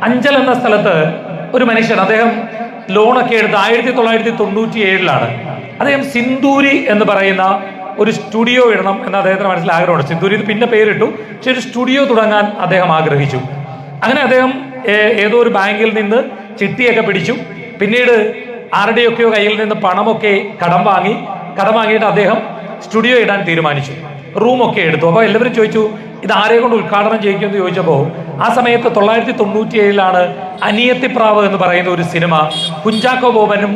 അഞ്ചൽ എന്ന സ്ഥലത്ത് ഒരു മനുഷ്യൻ, അദ്ദേഹം ലോണൊക്കെ എടുത്ത് 1997 അദ്ദേഹം സിന്ദൂരി എന്ന് പറയുന്ന ഒരു സ്റ്റുഡിയോ ഇടണം എന്ന് അദ്ദേഹത്തിന് മനസ്സിൽ ആഗ്രഹമുണ്ട്. സിന്ദൂരി പിന്നെ പേരിട്ടു, പക്ഷെ ഒരു സ്റ്റുഡിയോ തുടങ്ങാൻ അദ്ദേഹം ആഗ്രഹിച്ചു. അങ്ങനെ അദ്ദേഹം ഏതോ ഒരു ബാങ്കിൽ നിന്ന് ചിട്ടിയൊക്കെ പിടിച്ചു. പിന്നീട് ആരുടെയൊക്കെയോ കയ്യിൽ നിന്ന് പണമൊക്കെ കടം വാങ്ങിയിട്ട് അദ്ദേഹം സ്റ്റുഡിയോ ഇടാൻ തീരുമാനിച്ചു. റൂമൊക്കെ എടുത്തു. അപ്പോൾ എല്ലാവരും ചോദിച്ചു, ഇത് ആരെ കൊണ്ട് ഉദ്ഘാടനം ചെയ്യിക്കുമെന്ന് ചോദിച്ചപ്പോൾ ആ സമയത്ത് 1997 അനിയത്തിപ്രാവ് എന്ന് പറയുന്ന ഒരു സിനിമ കുഞ്ചാക്കോ ബോബനും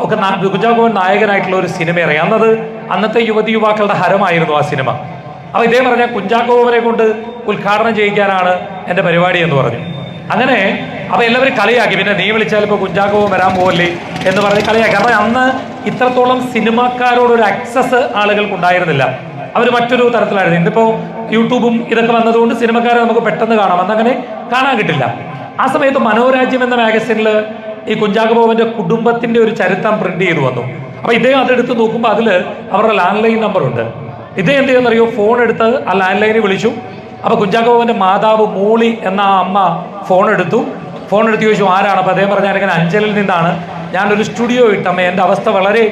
കുഞ്ചാക്കോ ബോബൻ നായകനായിട്ടുള്ള ഒരു സിനിമ ഇറങ്ങി. അന്നത്തെ യുവതി യുവാക്കളുടെ ഹരമായിരുന്നു ആ സിനിമ. അപ്പോൾ ഇതേ പറഞ്ഞ കുഞ്ചാക്കോ ബോബനെ കൊണ്ട് ഉദ്ഘാടനം ചെയ്യിക്കാനാണ് എൻ്റെ പരിപാടി എന്ന് പറഞ്ഞു. അങ്ങനെ അപ്പോൾ എല്ലാവരും കളിയാക്കി. പിന്നെ നീ വിളിച്ചാൽ ഇപ്പോൾ കുഞ്ചാക്കോ ബോബൻ വരാൻ പോകല്ലേ എന്ന് പറഞ്ഞ് കളിയാക്കി. കാരണം അന്ന് ഇത്രത്തോളം സിനിമാക്കാരോടൊരു ആക്സസ് ആളുകൾക്ക് ഉണ്ടായിരുന്നില്ല. അവർ മറ്റൊരു തരത്തിലായിരുന്നു. ഇന്നിപ്പോൾ യൂട്യൂബും ഇതൊക്കെ വന്നതുകൊണ്ട് സിനിമക്കാരെ നമുക്ക് പെട്ടെന്ന് കാണാം, അന്നങ്ങനെ കാണാൻ കിട്ടില്ല. ആ സമയത്ത് മനോരാജ്യം എന്ന മാഗസിനിൽ ഈ കുഞ്ചാക്കോ ബോബന്റെ കുടുംബത്തിന്റെ ഒരു ചരിത്രം പ്രിന്റ് ചെയ്തു വന്നു. അപ്പൊ ഇദ്ദേഹം അതെടുത്ത് നോക്കുമ്പോൾ അതിൽ അവരുടെ ലാൻഡ് ലൈൻ നമ്പർ ഉണ്ട്. ഇദ്ദേഹം എന്ത് ചെയ്യുന്നറിയോ, ഫോൺ എടുത്ത് ആ ലാൻഡ് ലൈനിൽ വിളിച്ചു. അപ്പൊ കുഞ്ചാക്കോ ബോബന്റെ മാതാവ് മോളി എന്ന ആ അമ്മ ഫോൺ എടുത്ത് ചോദിച്ചു ആരാണ്. അപ്പൊ അദ്ദേഹം പറഞ്ഞാൽ ഇങ്ങനെ അഞ്ചലിൽ നിന്നാണ്, ഞാനൊരു സ്റ്റുഡിയോ ഇട്ടമ്മ, എൻ്റെ അവസ്ഥ വളരെ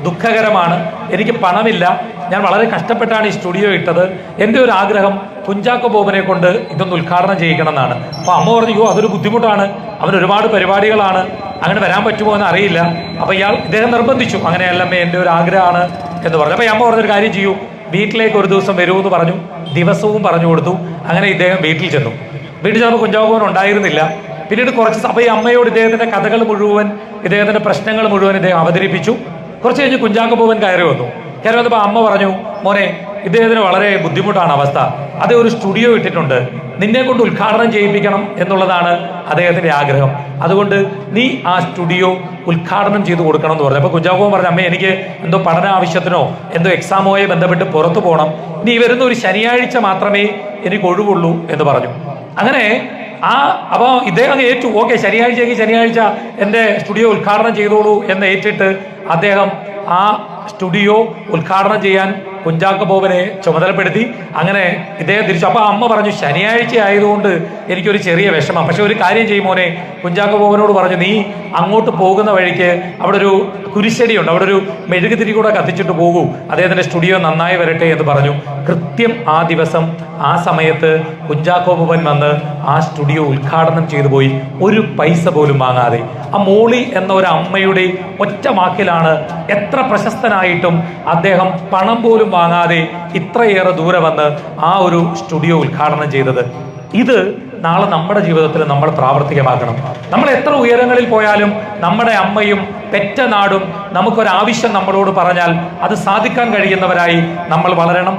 ദുഃഖകരമാണ്, എനിക്ക് പണമില്ല, ഞാൻ വളരെ കഷ്ടപ്പെട്ടാണ് ഈ സ്റ്റുഡിയോ ഇട്ടത്, എൻ്റെ ഒരു ആഗ്രഹം കുഞ്ചാക്കോ ബോബനെ കൊണ്ട് ഇതൊന്ന് ഉദ്ഘാടനം ചെയ്യിക്കണം എന്നാണ്. അപ്പോൾ അമ്മ പറഞ്ഞു, അതൊരു ബുദ്ധിമുട്ടാണ്, അവന് ഒരുപാട് പരിപാടികളാണ്, അങ്ങനെ വരാൻ പറ്റുമോ എന്ന് അറിയില്ല. അപ്പോൾ ഇദ്ദേഹം നിർബന്ധിച്ചു, അങ്ങനെയല്ലമ്മേ എൻ്റെ ഒരു ആഗ്രഹമാണ് എന്ന് പറഞ്ഞു. അപ്പോൾ അമ്മ പറഞ്ഞൊരു കാര്യം ചെയ്യൂ, വീട്ടിലേക്ക് ഒരു ദിവസം വരുമെന്ന് പറഞ്ഞു. ദിവസവും പറഞ്ഞു കൊടുത്തു. അങ്ങനെ ഇദ്ദേഹം വീട്ടിൽ ചെന്നപ്പോൾ കുഞ്ചാക്കോ ബോബൻ ഉണ്ടായിരുന്നില്ല. പിന്നീട് അപ്പോൾ ഈ അമ്മയോട് ഇദ്ദേഹത്തിൻ്റെ കഥകൾ മുഴുവൻ, ഇദ്ദേഹത്തിൻ്റെ പ്രശ്നങ്ങൾ മുഴുവൻ ഇദ്ദേഹം അവതരിപ്പിച്ചു. കുറച്ച് കഴിഞ്ഞ് കുഞ്ചാക്കോ ബോബൻ കയറി വന്നപ്പോൾ അമ്മ പറഞ്ഞു, മോനെ ഇദ്ദേഹത്തിന് വളരെ ബുദ്ധിമുട്ടാണ് അവസ്ഥ, അതേ ഒരു സ്റ്റുഡിയോ ഇട്ടിട്ടുണ്ട്, നിന്നെ കൊണ്ട് ഉദ്ഘാടനം ചെയ്യിപ്പിക്കണം എന്നുള്ളതാണ് അദ്ദേഹത്തിൻ്റെ ആഗ്രഹം, അതുകൊണ്ട് നീ ആ സ്റ്റുഡിയോ ഉദ്ഘാടനം ചെയ്ത് കൊടുക്കണം എന്ന് പറഞ്ഞു. അപ്പോൾ കുഞ്ചാക്കോ ബോബൻ പറഞ്ഞു, അമ്മേ എനിക്ക് എന്തോ പഠന ആവശ്യത്തിനോ എന്തോ എക്സാമോയെ ബന്ധപ്പെട്ട് പുറത്തു പോകണം, നീ വരുന്ന ഒരു ശനിയാഴ്ച മാത്രമേ എനിക്ക് ഒഴിവുള്ളൂ എന്ന് പറഞ്ഞു. അങ്ങനെ അപ്പോൾ ഇദ്ദേഹം ഏറ്റു, ഓക്കെ ശനിയാഴ്ച എൻ്റെ സ്റ്റുഡിയോ ഉദ്ഘാടനം ചെയ്തോളൂ എന്ന് ഏറ്റിട്ട് അദ്ദേഹം ആ സ്റ്റുഡിയോ ഉദ്ഘാടനം ചെയ്യാൻ കുഞ്ചാക്കോ ബോബനെ ചുമതലപ്പെടുത്തി. അങ്ങനെ ഇദ്ദേഹം തിരിച്ചു. അപ്പോൾ അമ്മ പറഞ്ഞു, ശനിയാഴ്ച ആയതുകൊണ്ട് എനിക്കൊരു ചെറിയ വിഷമം, പക്ഷെ ഒരു കാര്യം ചെയ്യും മോനെ, കുഞ്ചാക്കോ ബോബനോട് പറഞ്ഞു, നീ അങ്ങോട്ട് പോകുന്ന വഴിക്ക് അവിടെ ഒരു കുരിശടിയുണ്ട്, അവിടെ ഒരു മെഴുകുതിരി കൂടെ കത്തിച്ചിട്ട് പോകൂ, അദ്ദേഹത്തിൻ്റെ സ്റ്റുഡിയോ നന്നായി വരട്ടെ എന്ന് പറഞ്ഞു. കൃത്യം ആ ദിവസം ആ സമയത്ത് കുഞ്ചാക്കോ ബോബൻ വന്ന് ആ സ്റ്റുഡിയോ ഉദ്ഘാടനം ചെയ്തു പോയി, ഒരു പൈസ പോലും വാങ്ങാതെ. ആ മോളി എന്ന ഒരു അമ്മയുടെ ഒറ്റ വാക്കിലാണ് എത്ര പ്രശസ്തനായിട്ടും അദ്ദേഹം പണം പോലും വാങ്ങാതെ ഇത്രയേറെ ദൂരെ വന്ന് ആ ഒരു സ്റ്റുഡിയോ ഉദ്ഘാടനം ചെയ്തത്. ഇത് നാളെ നമ്മുടെ ജീവിതത്തിൽ നമ്മൾ പ്രാവർത്തികമാക്കണം. നമ്മൾ എത്ര ഉയരങ്ങളിൽ പോയാലും നമ്മുടെ അമ്മയും പെറ്റ നാടും നമുക്കൊരാവശ്യം നമ്മളോട് പറഞ്ഞാൽ അത് സാധിക്കാൻ കഴിയുന്നവരായി നമ്മൾ വളരണം.